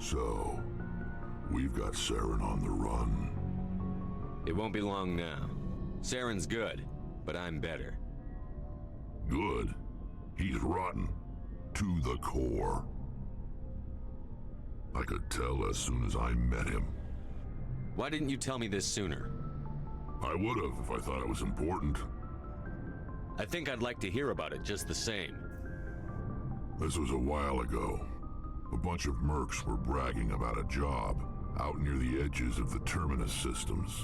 So, we've got Saren on the run. It won't be long now. Saren's good, but I'm better. Good? He's rotten. To the core. I could tell as soon as I met him. Why didn't you tell me this sooner? I would have if I thought it was important. I think I'd like to hear about it just the same. This was a while ago. A bunch of mercs were bragging about a job out near the edges of the terminus systems.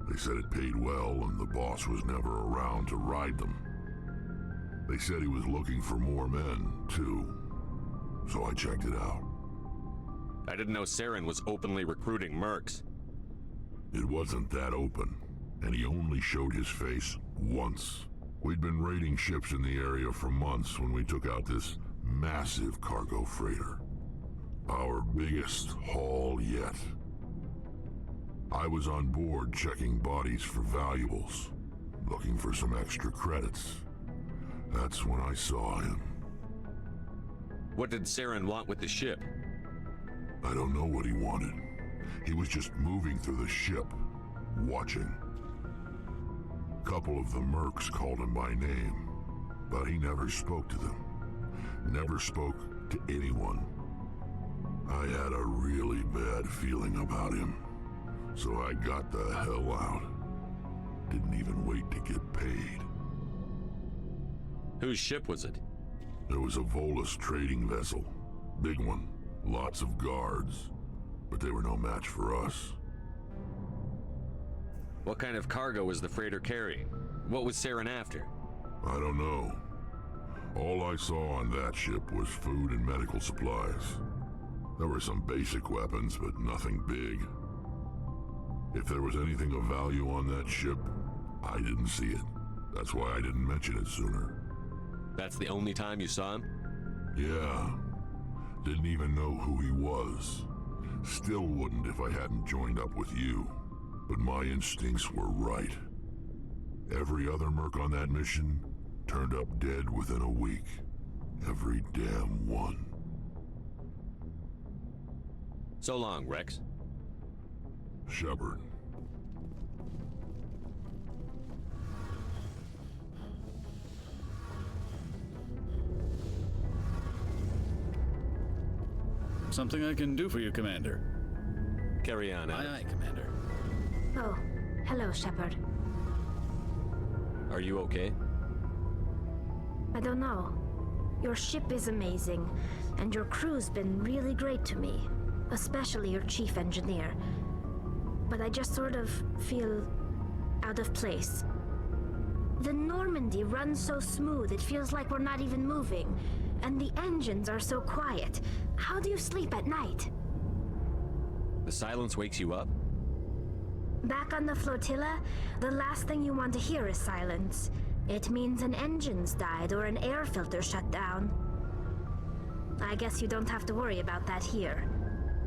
They said it paid well and the boss was never around to ride them. They said he was looking for more men, too. So I checked it out. I didn't know Saren was openly recruiting mercs. It wasn't that open, and he only showed his face once. We'd been raiding ships in the area for months when we took out this massive cargo freighter. Our biggest haul yet. I was on board checking bodies for valuables, looking for some extra credits. That's when I saw him. What did Saren want with the ship? I don't know what he wanted. He was just moving through the ship, watching. A couple of the mercs called him by name, but he never spoke to them. Never spoke to anyone. I had a really bad feeling about him, so I got the hell out. Didn't even wait to get paid. Whose ship was it? There was a Volus trading vessel. Big one. Lots of guards. But they were no match for us. What kind of cargo was the freighter carrying? What was Saren after? I don't know. All I saw on that ship was food and medical supplies. There were some basic weapons, but nothing big. If there was anything of value on that ship, I didn't see it. That's why I didn't mention it sooner. That's the only time you saw him? Yeah. Didn't even know who he was. Still wouldn't if I hadn't joined up with you. But my instincts were right. Every other merc on that mission turned up dead within a week. Every damn one. So long, Rex. Shepard. Something I can do for you, Commander. Carry on, Alex. Aye, aye, Commander. Oh, hello, Shepard. Are you okay? I don't know. Your ship is amazing, and your crew's been really great to me, especially your chief engineer. But I just sort of feel out of place. The Normandy runs so smooth it feels like we're not even moving, and the engines are so quiet. How do you sleep at night? The silence wakes you up? Back on the flotilla, the last thing you want to hear is silence. It means an engine's died or an air filter shut down. I guess you don't have to worry about that here.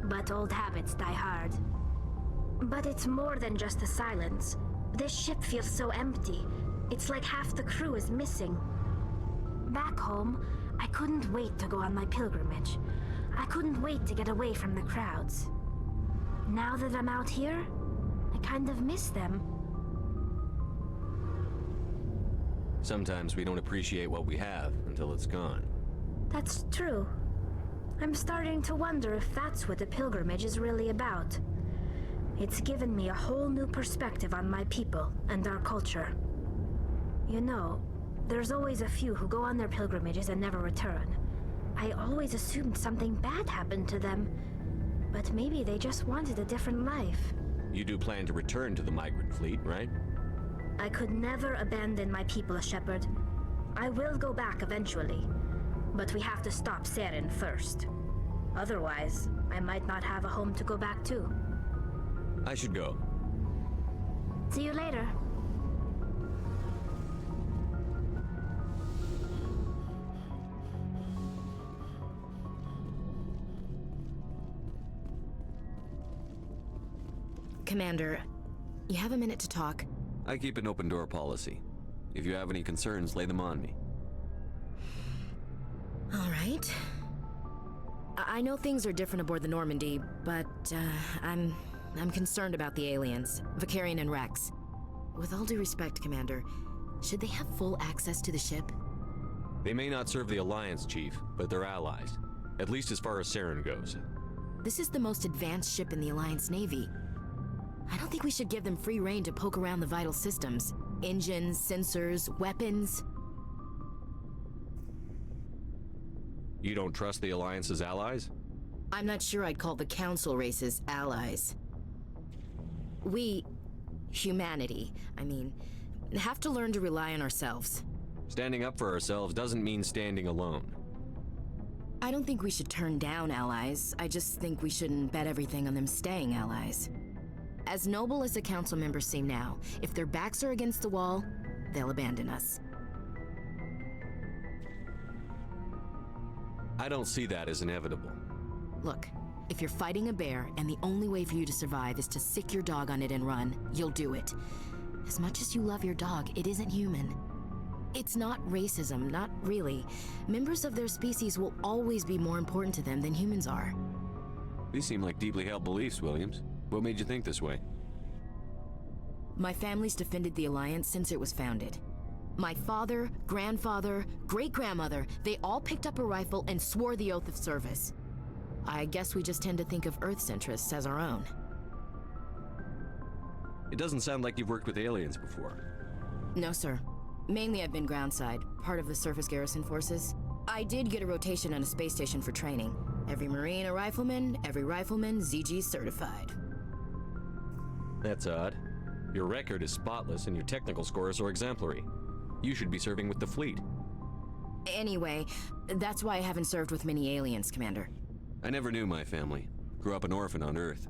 But old habits die hard. But it's more than just the silence. This ship feels so empty. It's like half the crew is missing. Back home, I couldn't wait to go on my pilgrimage. I couldn't wait to get away from the crowds. Now that I'm out here, I kind of miss them. Sometimes we don't appreciate what we have until it's gone. That's true. I'm starting to wonder if that's what the pilgrimage is really about. It's given me a whole new perspective on my people and our culture. You know, there's always a few who go on their pilgrimages and never return. I always assumed something bad happened to them, but maybe they just wanted a different life. You do plan to return to the migrant fleet, right? I could never abandon my people, Shepard. I will go back eventually, but we have to stop Saren first. Otherwise, I might not have a home to go back to. I should go. See you later. Commander, you have a minute to talk? I keep an open door policy. If you have any concerns, lay them on me. All right. I know things are different aboard the Normandy, but I'm concerned about the aliens, Vicarian and Rex. With all due respect, Commander, should they have full access to the ship? They may not serve the Alliance, Chief, but they're allies. At least as far as Saren goes. This is the most advanced ship in the Alliance Navy. I don't think we should give them free rein to poke around the vital systems. Engines, sensors, weapons. You don't trust the Alliance's allies? I'm not sure I'd call the Council races allies. We, humanity, I mean, have to learn to rely on ourselves. Standing up for ourselves doesn't mean standing alone. I don't think we should turn down allies. I just think we shouldn't bet everything on them staying allies. As noble as the Council members seem now, if their backs are against the wall, they'll abandon us. I don't see that as inevitable. Look, if you're fighting a bear and the only way for you to survive is to sick your dog on it and run, you'll do it. As much as you love your dog, it isn't human. It's not racism, not really. Members of their species will always be more important to them than humans are. These seem like deeply held beliefs, Williams. What made you think this way? My family's defended the Alliance since it was founded. My father, grandfather, great-grandmother, they all picked up a rifle and swore the oath of service. I guess we just tend to think of Earth's interests as our own. It doesn't sound like you've worked with aliens before. No, sir. Mainly I've been groundside, part of the surface garrison forces. I did get a rotation on a space station for training. Every Marine a rifleman, every rifleman ZG certified. That's odd. Your record is spotless and your technical scores are exemplary. You should be serving with the fleet. Anyway, that's why I haven't served with many aliens, Commander. I never knew my family. Grew up an orphan on Earth.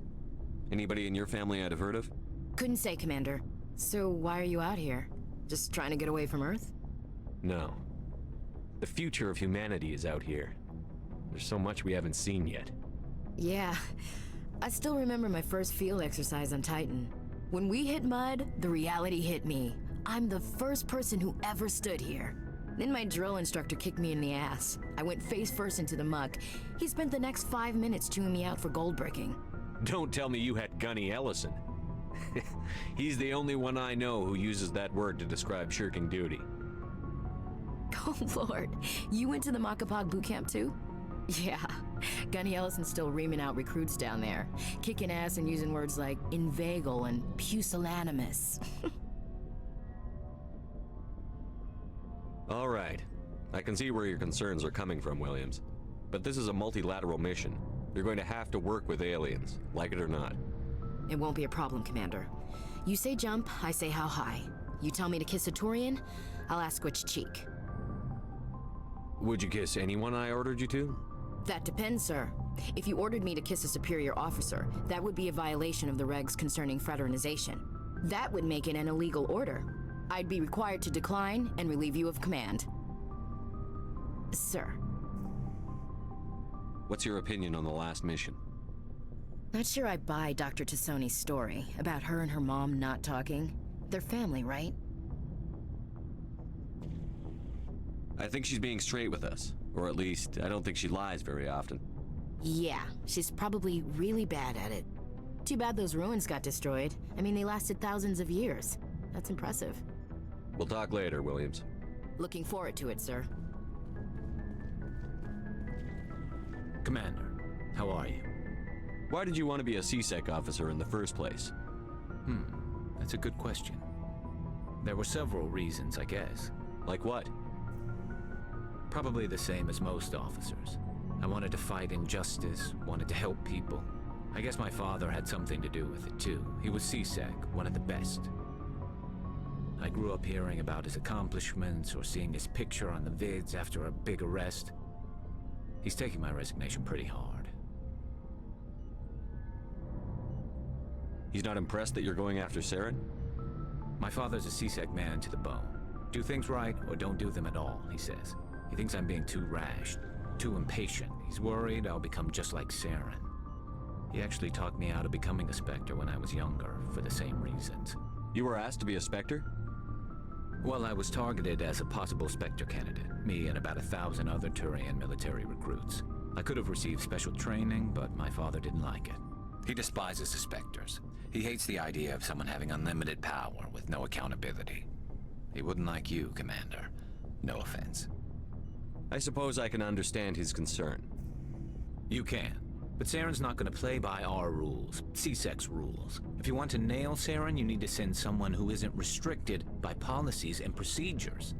Anybody in your family I'd have heard of? Couldn't say, Commander. So why are you out here? Just trying to get away from Earth? No. The future of humanity is out here. There's so much we haven't seen yet. Yeah. I still remember my first field exercise on Titan. When we hit mud, the reality hit me. I'm the first person who ever stood here. Then my drill instructor kicked me in the ass. I went face first into the muck. He spent the next 5 minutes chewing me out for gold bricking. Don't tell me you had Gunny Ellison. He's the only one I know who uses that word to describe shirking duty. Oh, Lord. You went to the Macapag boot camp too? Yeah. Gunny Ellison's still reaming out recruits down there, kicking ass and using words like inveigle and pusillanimous. All right. I can see where your concerns are coming from, Williams. But this is a multilateral mission. You're going to have to work with aliens, like it or not. It won't be a problem, Commander. You say jump, I say how high. You tell me to kiss a Turian, I'll ask which cheek. Would you kiss anyone I ordered you to? That depends, sir. If you ordered me to kiss a superior officer, that would be a violation of the regs concerning fraternization. That would make it an illegal order. I'd be required to decline and relieve you of command. Sir. What's your opinion on the last mission? Not sure I buy Dr. Tassoni's story about her and her mom not talking. They're family, right? I think she's being straight with us. Or at least, I don't think she lies very often. Yeah, she's probably really bad at it. Too bad those ruins got destroyed. I mean, they lasted thousands of years. That's impressive. We'll talk later, Williams. Looking forward to it, sir. Commander, how are you? Why did you want to be a CSEC officer in the first place? That's a good question. There were several reasons, I guess. Like what? Probably the same as most officers. I wanted to fight injustice, wanted to help people. I guess my father had something to do with it too. He was CSEC, one of the best. I grew up hearing about his accomplishments or seeing his picture on the vids after a big arrest. He's taking my resignation pretty hard. He's not impressed that you're going after Saren? My father's a CSEC man to the bone. Do things right or don't do them at all, he says. He thinks I'm being too rash, too impatient. He's worried I'll become just like Saren. He actually talked me out of becoming a Spectre when I was younger, for the same reasons. You were asked to be a Spectre? Well, I was targeted as a possible Spectre candidate, me and about 1,000 other Turian military recruits. I could have received special training, but my father didn't like it. He despises the Spectres. He hates the idea of someone having unlimited power with no accountability. He wouldn't like you, Commander. No offense. I suppose I can understand his concern. You can. But Saren's not going to play by our rules, CSEC's rules. If you want to nail Saren, you need to send someone who isn't restricted by policies and procedures.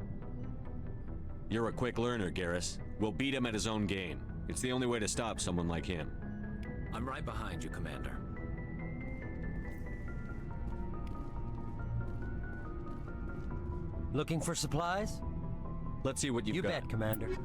You're a quick learner, Garrus. We'll beat him at his own game. It's the only way to stop someone like him. I'm right behind you, Commander. Looking for supplies? Let's see what you've You got. bet, Commander.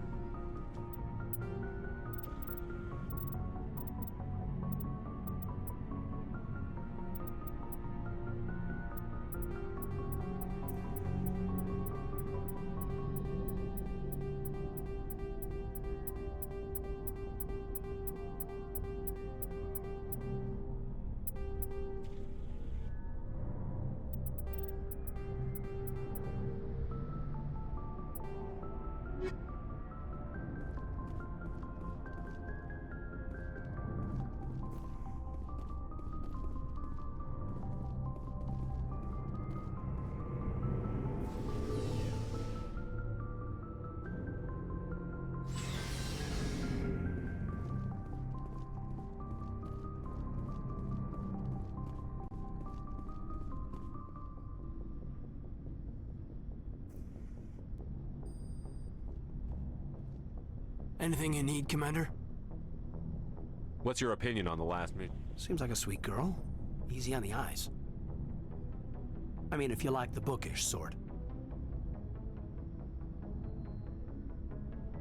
Anything you need, Commander? What's your opinion on the last meeting? Seems like a sweet girl. Easy on the eyes. I mean, if you like the bookish sort.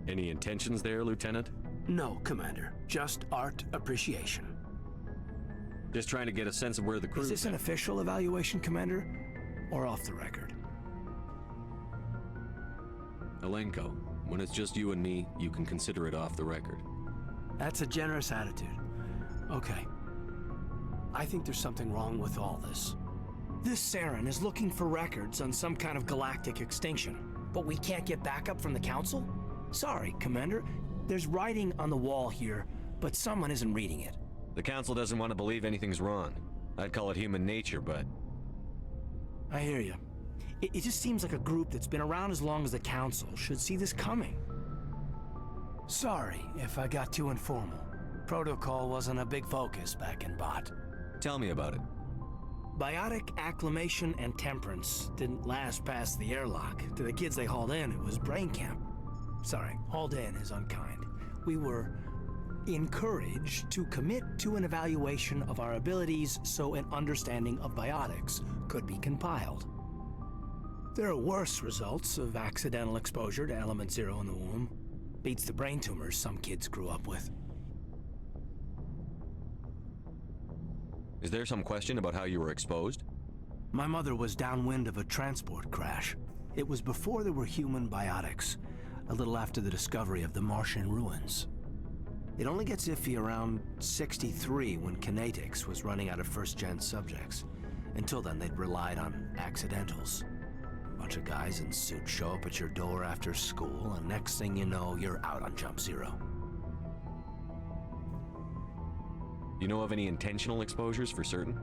Any intentions there, Lieutenant? No, Commander. Just art appreciation. Just trying to get a sense of where the crew Is this an official evaluation, Commander? Or off the record? Alenko, when it's just you and me, you can consider it off the record. That's a generous attitude. Okay. I think there's something wrong with all this. This Saren is looking for records on some kind of galactic extinction, but we can't get backup from the Council? Sorry, Commander. There's writing on the wall here, but someone isn't reading it. The Council doesn't want to believe anything's wrong. I'd call it human nature, but... I hear you. It just seems like a group that's been around as long as the Council should see this coming. Sorry if I got too informal. Protocol wasn't a big focus back in Bot. Tell me about it. Biotic acclimation and temperance didn't last past the airlock. To the kids they hauled in, it was brain camp. Sorry, hauled in is unkind. We were encouraged to commit to an evaluation of our abilities so an understanding of biotics could be compiled. There are worse results of accidental exposure to element 0 in the womb. Beats the brain tumors some kids grew up with. Is there some question about how you were exposed? My mother was downwind of a transport crash. It was before there were human biotics, a little after the discovery of the Martian ruins. It only gets iffy around 63 when kinetics was running out of first-gen subjects. Until then, they'd relied on accidentals. A bunch of guys in suits show up at your door after school, and next thing you know, you're out on Jump Zero. You know of any intentional exposures for certain?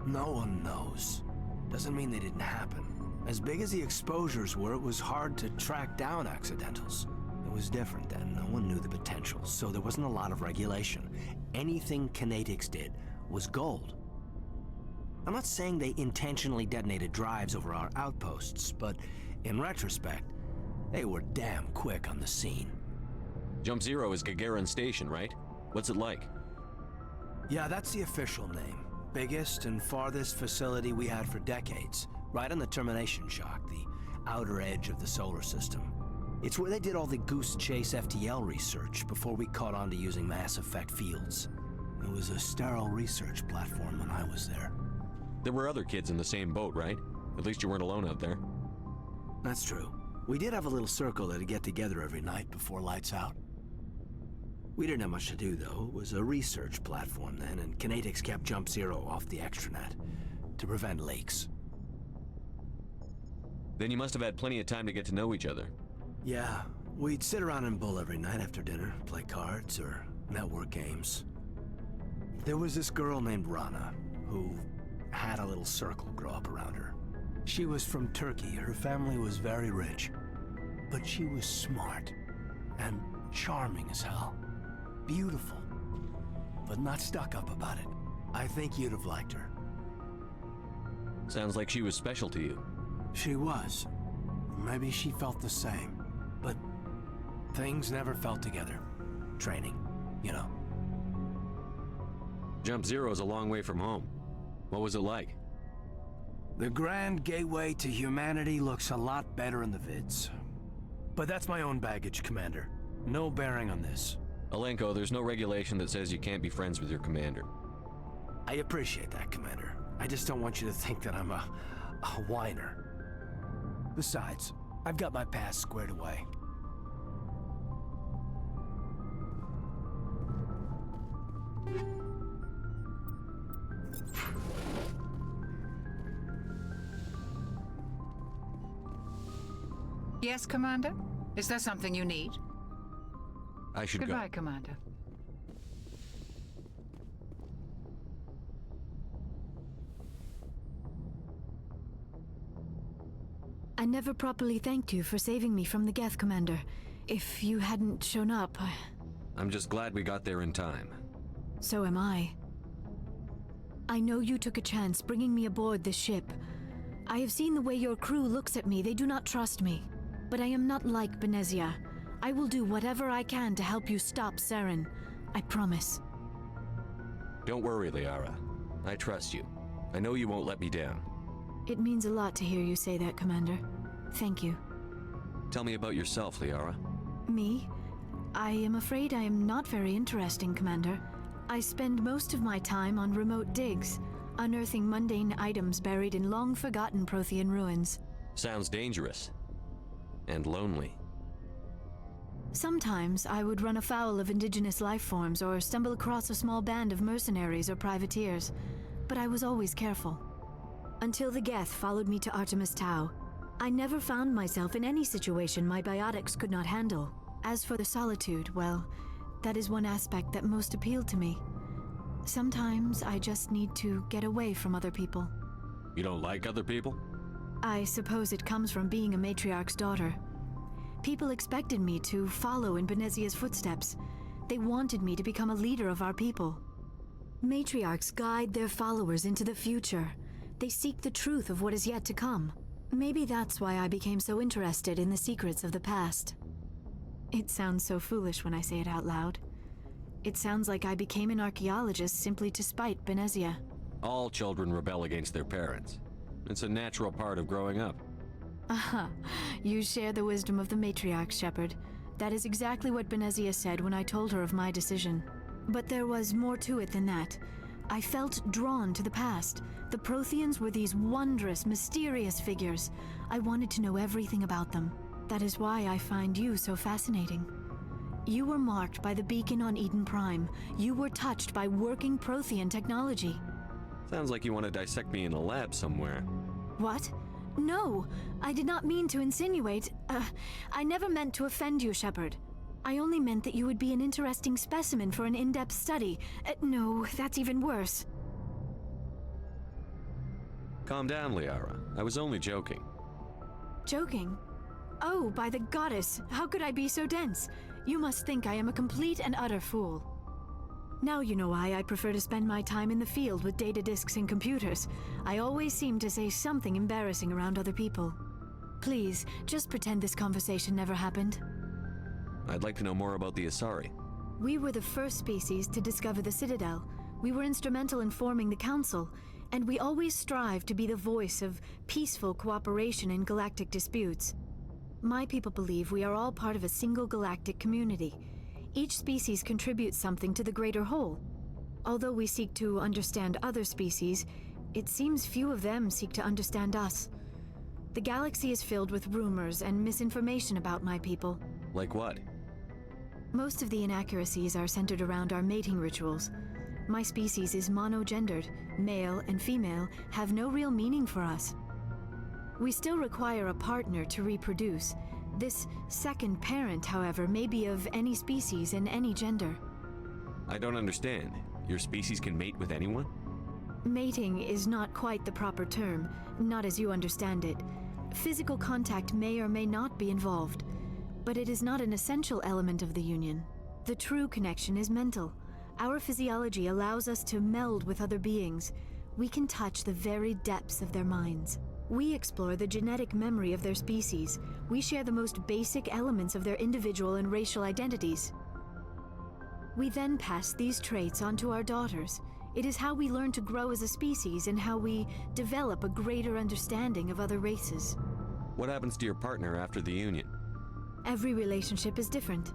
No one knows. Doesn't mean they didn't happen. As big as the exposures were, it was hard to track down accidentals. It was different then. No one knew the potential, so there wasn't a lot of regulation. Anything kinetics did was gold. I'm not saying they intentionally detonated drives over our outposts, but in retrospect, they were damn quick on the scene. Jump Zero is Gagarin Station, right? What's it like? Yeah, that's the official name. Biggest and farthest facility we had for decades. Right on the termination shock, the outer edge of the solar system. It's where they did all the Goose Chase FTL research before we caught on to using mass effect fields. It was a sterile research platform when I was there. There were other kids in the same boat, right? At least you weren't alone out there. That's true. We did have a little circle that'd get together every night before lights out. We didn't have much to do, though. It was a research platform then, and kinetics kept Jump Zero off the extranet to prevent leaks. Then you must have had plenty of time to get to know each other. Yeah, We'd sit around and bull every night after dinner, play cards or network games. There was this girl named Rana, who had a little circle grow up around her. She was from Turkey. Her family was very rich. But she was smart and charming as hell. Beautiful, but not stuck up about it. I think you'd have liked her. Sounds like she was special to you. She was. Maybe she felt the same. But things never felt together. Training, you know. Jump Zero is a long way from home. What was it like? The grand gateway to humanity looks a lot better in the vids. But that's my own baggage, Commander. No bearing on this. Alenko, there's no regulation that says you can't be friends with your commander. I appreciate that, Commander. I just don't want you to think that I'm a whiner. Besides, I've got my past squared away. Yes, Commander? Is there something you need? I should Goodbye, go. Commander. I never properly thanked you for saving me from the Geth, Commander. If you hadn't shown up, I'm just glad we got there in time. so am I. I know you took a chance bringing me aboard this ship. I have seen the way your crew looks at me. They do not trust me. But I am not like Benezia. I will do whatever I can to help you stop Saren. I promise. Don't worry, Liara. I trust you. I know you won't let me down. It means a lot to hear you say that, Commander. Thank you. Tell me about yourself, Liara. Me? I am afraid I am not very interesting, Commander. I spend most of my time on remote digs, unearthing mundane items buried in long-forgotten Prothean ruins. Sounds dangerous. And lonely. Sometimes I would run afoul of indigenous life forms or stumble across a small band of mercenaries or privateers, but I was always careful. Until the Geth followed me to Artemis Tau, I never found myself in any situation my biotics could not handle. As for the solitude, well, that is one aspect that most appealed to me. Sometimes I just need to get away from other people. You don't like other people? I suppose it comes from being a matriarch's daughter. People expected me to follow in Benezia's footsteps. They wanted me to become a leader of our people. Matriarchs guide their followers into the future. They seek the truth of what is yet to come. Maybe that's why I became so interested in the secrets of the past. It sounds so foolish when I say it out loud. It sounds like I became an archaeologist simply to spite Benezia. All children rebel against their parents. It's a natural part of growing up. Aha, you share the wisdom of the matriarch, Shepard. That is exactly what Benezia said when I told her of my decision. But there was more to it than that. I felt drawn to the past. The Protheans were these wondrous, mysterious figures. I wanted to know everything about them. That is why I find you so fascinating. You were marked by the beacon on Eden Prime. You were touched by working Prothean technology. Sounds like you want to dissect me in a lab somewhere. What? No, I did not mean to insinuate. I never meant to offend you, Shepard. I only meant that you would be an interesting specimen for an in-depth study. No, that's even worse. Calm down, Liara. I was only joking. Joking? Oh, by the goddess, how could I be so dense? You must think I am a complete and utter fool. Now you know why I prefer to spend my time in the field with data disks and computers. I always seem to say something embarrassing around other people. Please, just pretend this conversation never happened. I'd like to know more about the Asari. We were the first species to discover the Citadel. We were instrumental in forming the Council, and we always strive to be the voice of peaceful cooperation in galactic disputes. My people believe we are all part of a single galactic community. Each species contributes something to the greater whole. Although we seek to understand other species, it seems few of them seek to understand us. The galaxy is filled with rumors and misinformation about my people. Like what? Most of the inaccuracies are centered around our mating rituals. My species is monogendered. Male and female have no real meaning for us. We still require a partner to reproduce. This second parent, however, may be of any species and any gender. I don't understand. Your species can mate with anyone? Mating is not quite the proper term, not as you understand it. Physical contact may or may not be involved, but it is not an essential element of the union. The true connection is mental. Our physiology allows us to meld with other beings. We can touch the very depths of their minds. We explore the genetic memory of their species. We share the most basic elements of their individual and racial identities. We then pass these traits on to our daughters. It is how we learn to grow as a species and how we develop a greater understanding of other races. What happens to your partner after the union? Every relationship is different.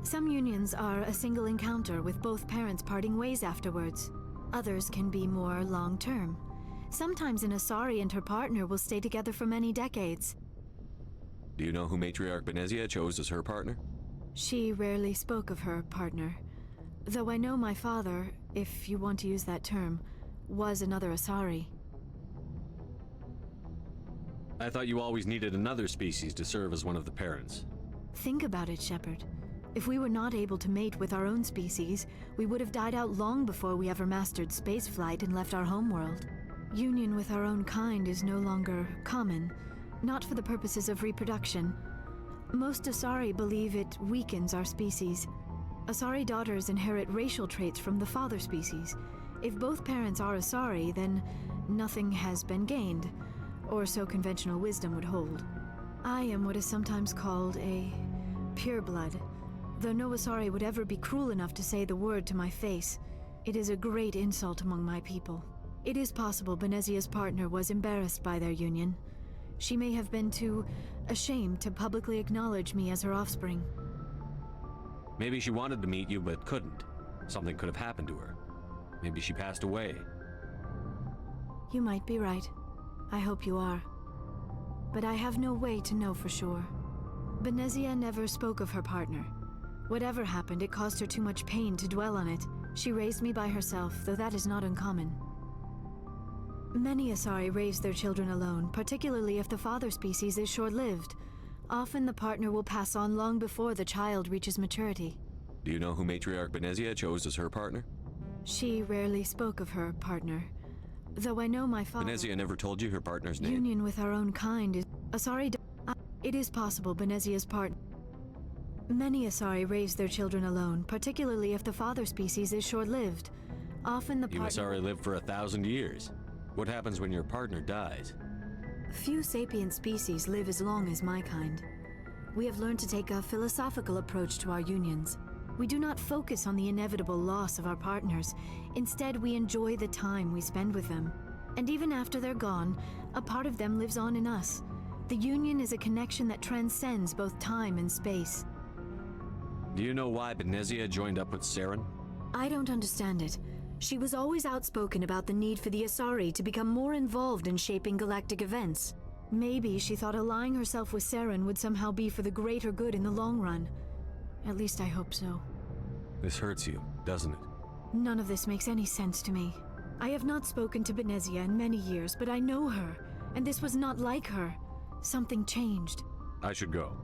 Some unions are a single encounter with both parents parting ways afterwards. Others can be more long-term. Sometimes an Asari and her partner will stay together for many decades. Do you know who Matriarch Benezia chose as her partner? She rarely spoke of her partner. Though I know my father, if you want to use that term, was another Asari. I thought you always needed another species to serve as one of the parents. Think about it, Shepard. If we were not able to mate with our own species, we would have died out long before we ever mastered spaceflight and left our homeworld. Union with our own kind is no longer common, not for the purposes of reproduction. Most Asari believe it weakens our species. Asari daughters inherit racial traits from the father species. If both parents are Asari, then nothing has been gained, or so conventional wisdom would hold. I am what is sometimes called a pureblood, though no Asari would ever be cruel enough to say the word to my face. It is a great insult among my people. It is possible Benezia's partner was embarrassed by their union. She may have been too ashamed to publicly acknowledge me as her offspring. Maybe she wanted to meet you but couldn't. Something could have happened to her. Maybe she passed away. You might be right. I hope you are. But I have no way to know for sure. Benezia never spoke of her partner. Whatever happened, it caused her too much pain to dwell on it. She raised me by herself, though that is not uncommon. Many Asari raise their children alone, particularly if the father species is short-lived. Often the partner will pass on long before the child reaches maturity. Do you know who Matriarch Benezia chose as her partner? She rarely spoke of her partner. Though I know my father... Benezia never told you her partner's name? Union with our own kind is... Asari... It is possible Benezia's partner... Many Asari raise their children alone, particularly if the father species is short-lived. Often the You partner... Asari live for 1,000 years. What happens when your partner dies? Few sapient species live as long as my kind. We have learned to take a philosophical approach to our unions. We do not focus on the inevitable loss of our partners. Instead, we enjoy the time we spend with them. And even after they're gone, a part of them lives on in us. The union is a connection that transcends both time and space. Do you know why Benezia joined up with Saren? I don't understand it. She was always outspoken about the need for the Asari to become more involved in shaping galactic events. Maybe she thought allying herself with Saren would somehow be for the greater good in the long run. At least I hope so. This hurts you, doesn't it? None of this makes any sense to me. I have not spoken to Benezia in many years, but I know her, and this was not like her. Something changed. I should go.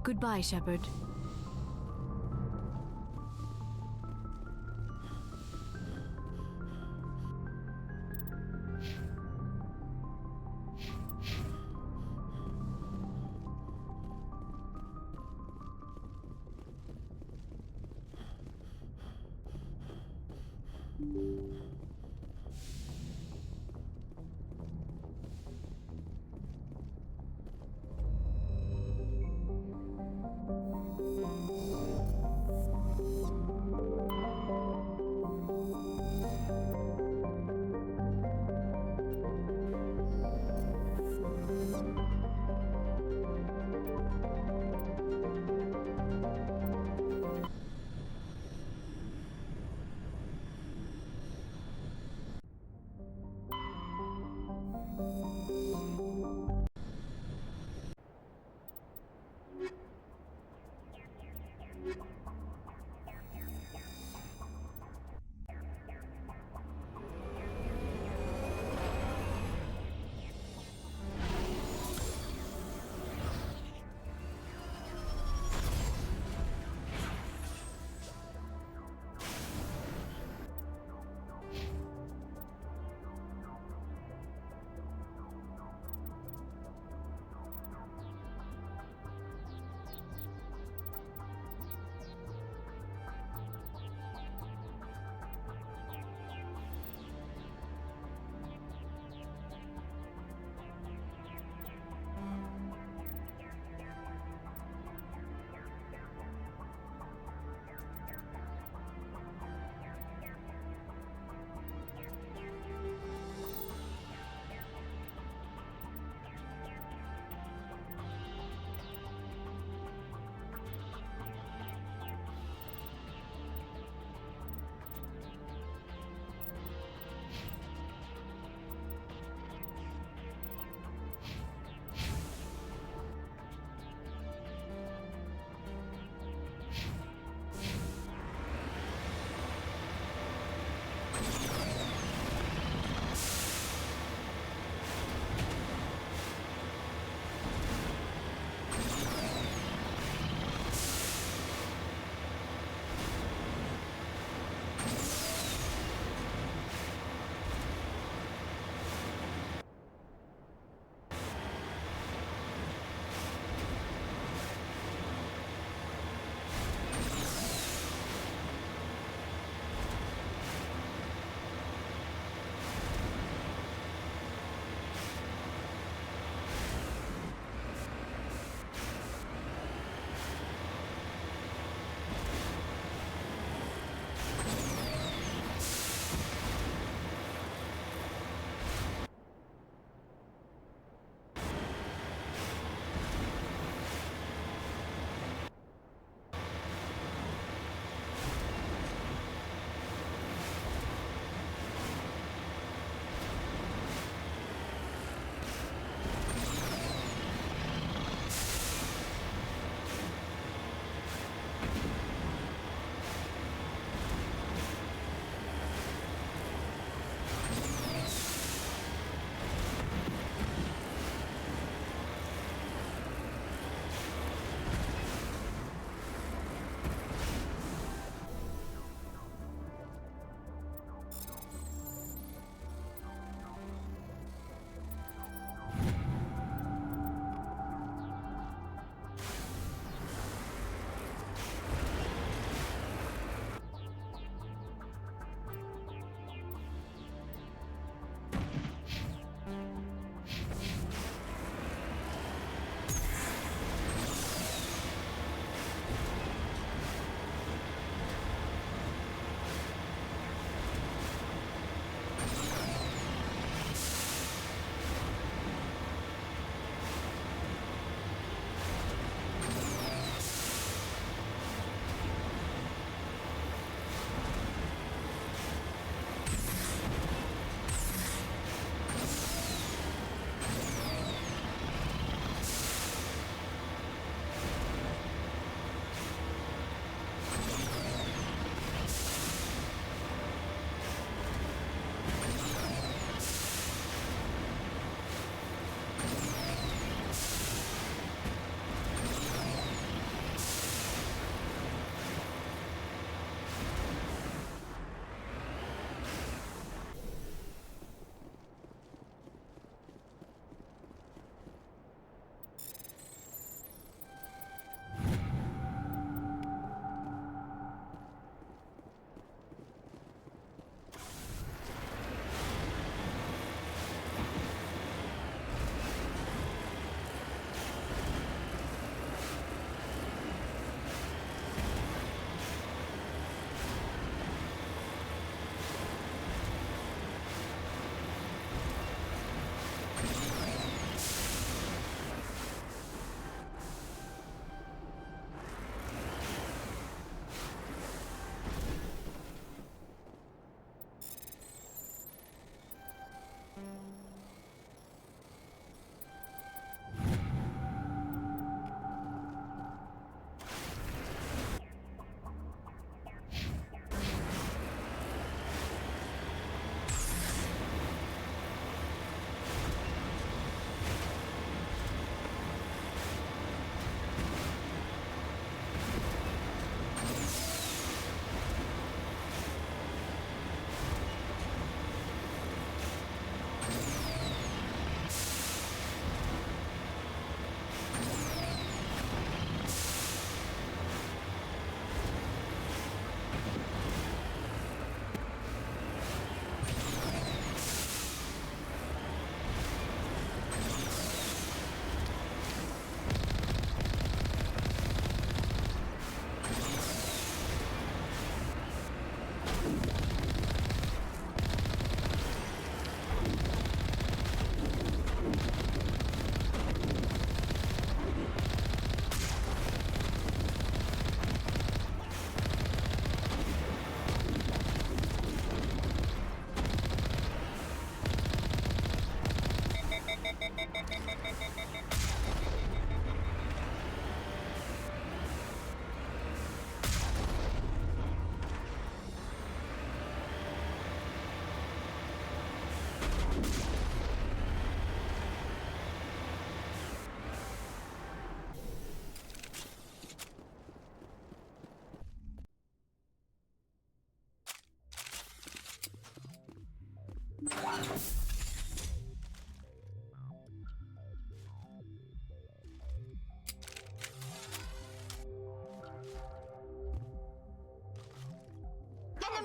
Goodbye, Shepard.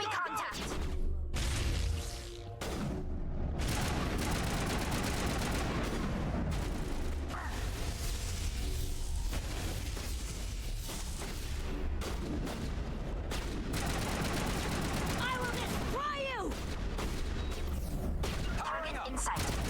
Enemy contact! I will destroy you! Target in sight.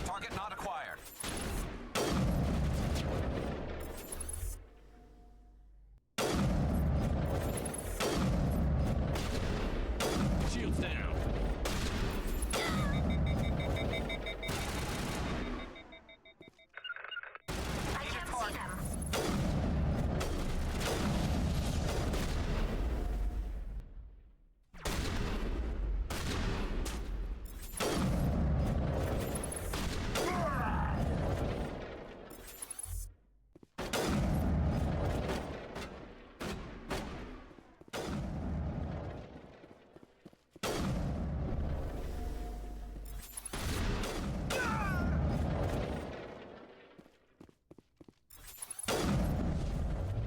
Target not acquired. Shields down. I can't see them.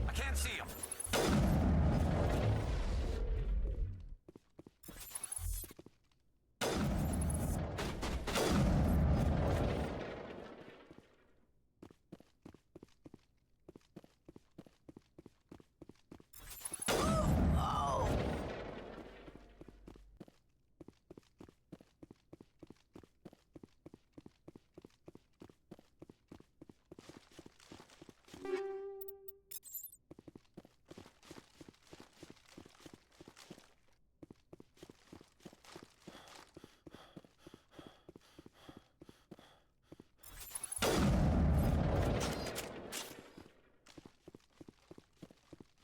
I can't see him.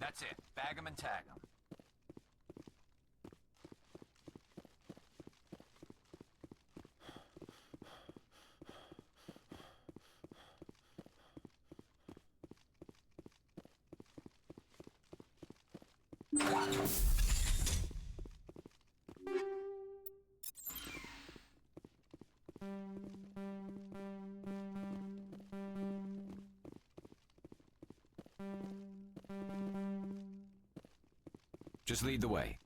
That's it. Bag 'em and tag 'em. Just lead the way.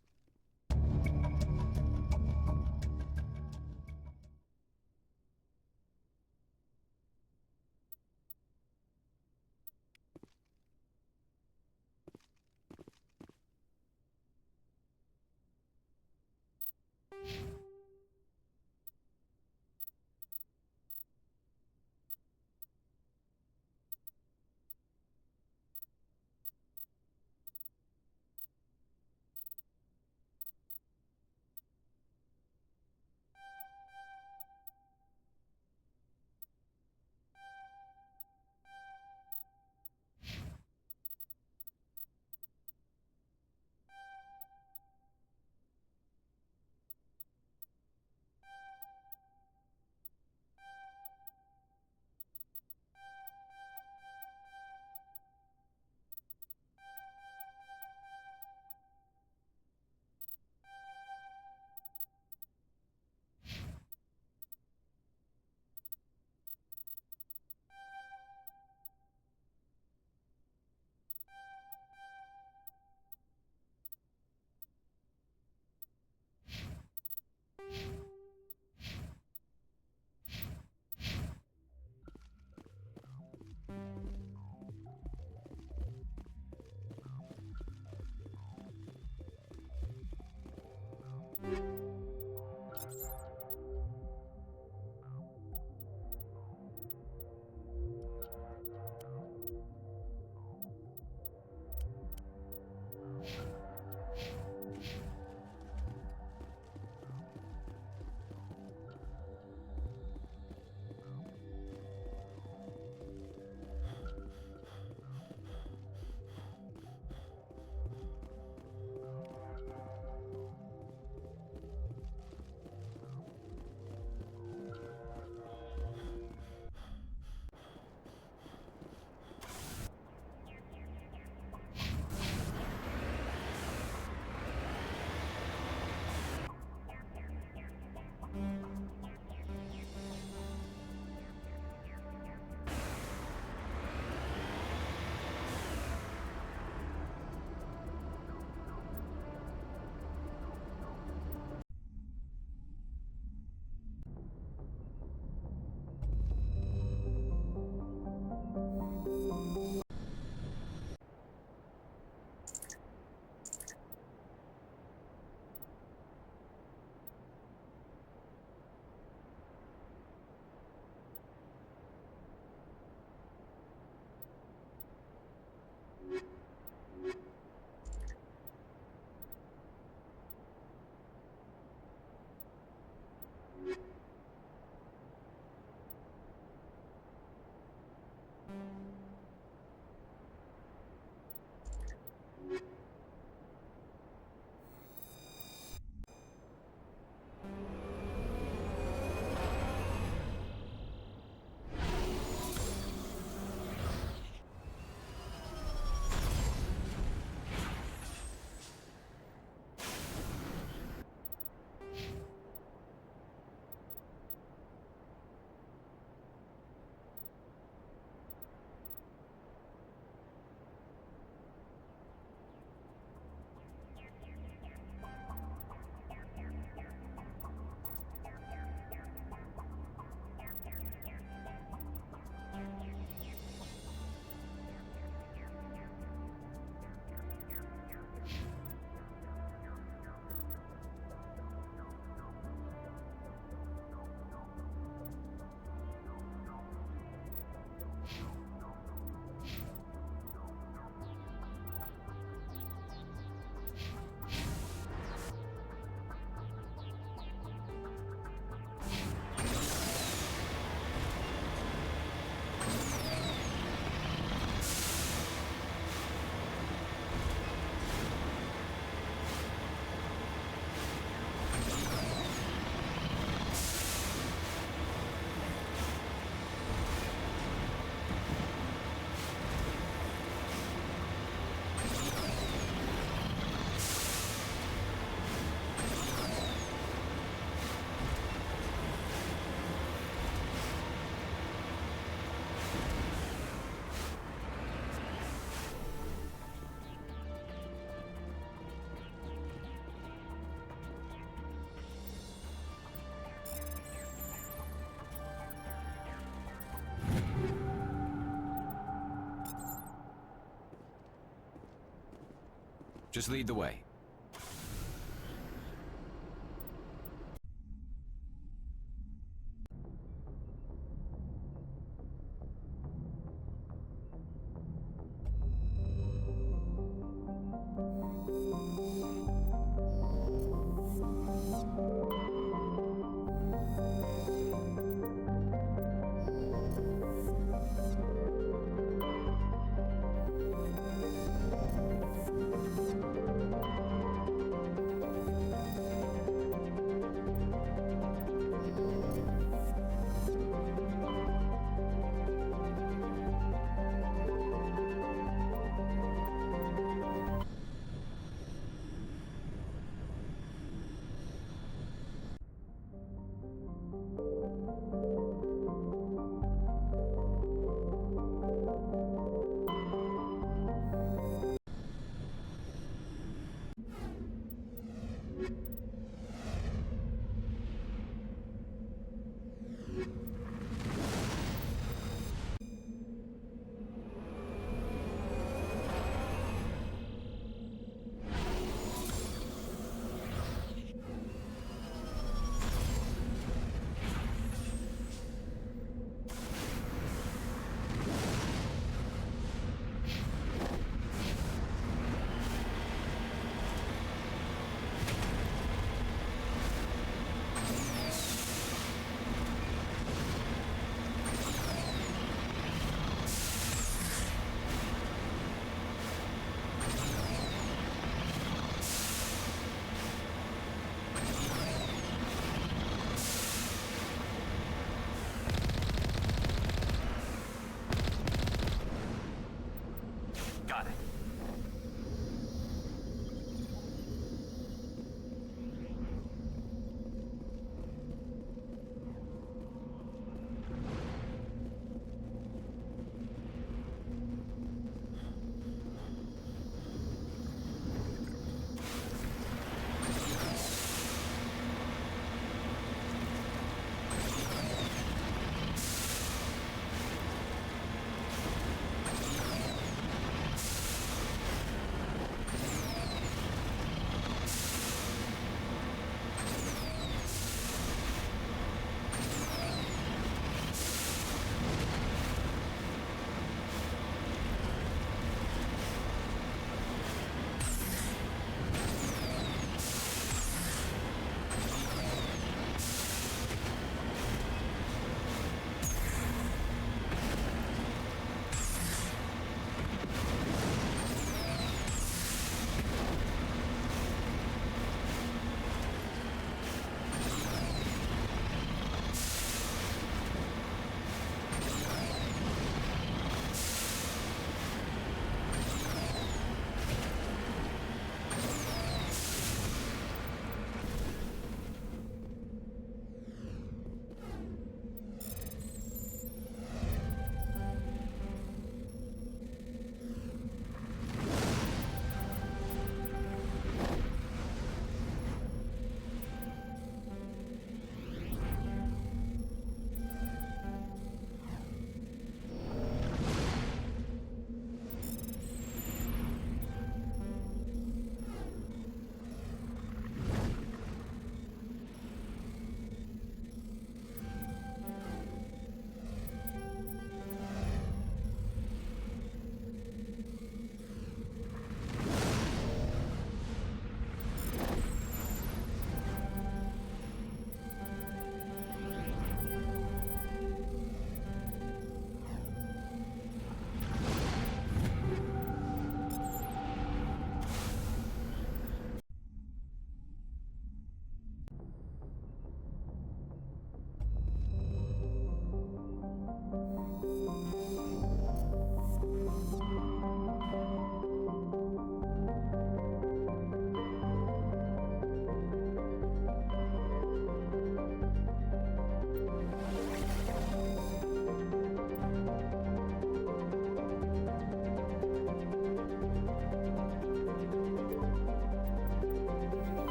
Just lead the way.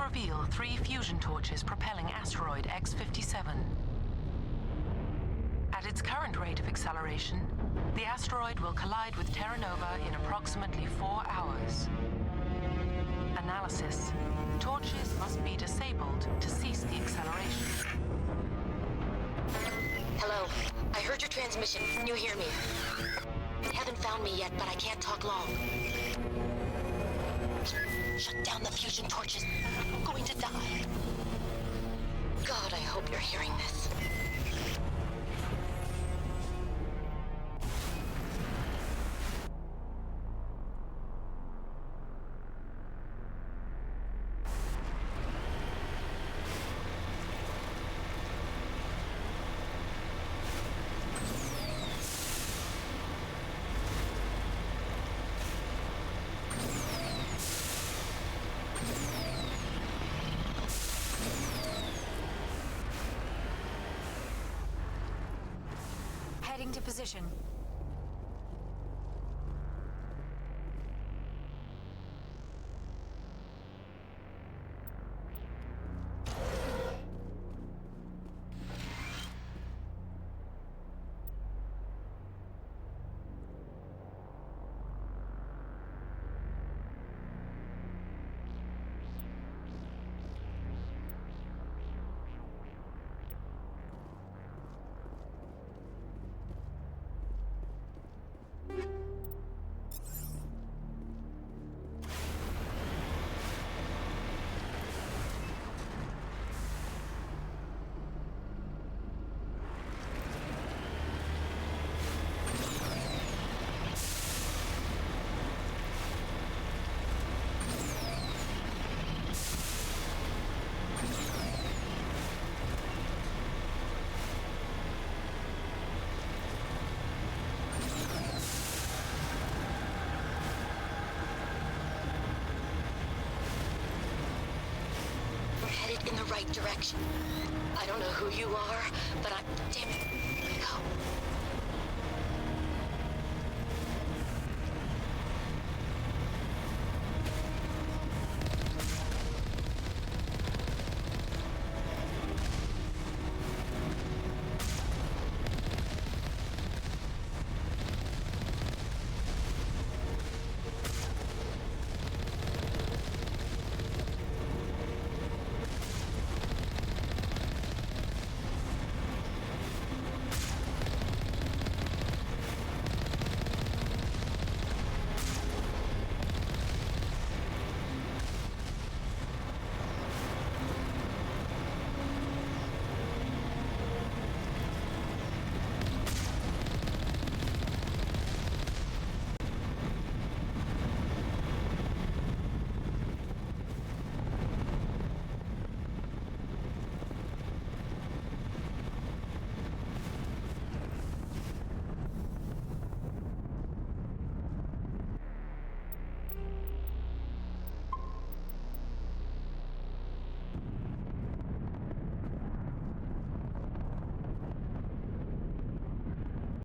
reveal 3 fusion torches propelling asteroid X-57. At its current rate of acceleration, the asteroid will collide with Terra Nova in approximately 4 hours. Analysis. Torches must be disabled to cease the acceleration. Hello. I heard your transmission. Can you hear me? You haven't found me yet, but I can't talk long. Shut down the fusion torches. I'm going to die. God, I hope you're hearing this. Heading to position. In the right direction. I don't know who you are, but damn it. Go.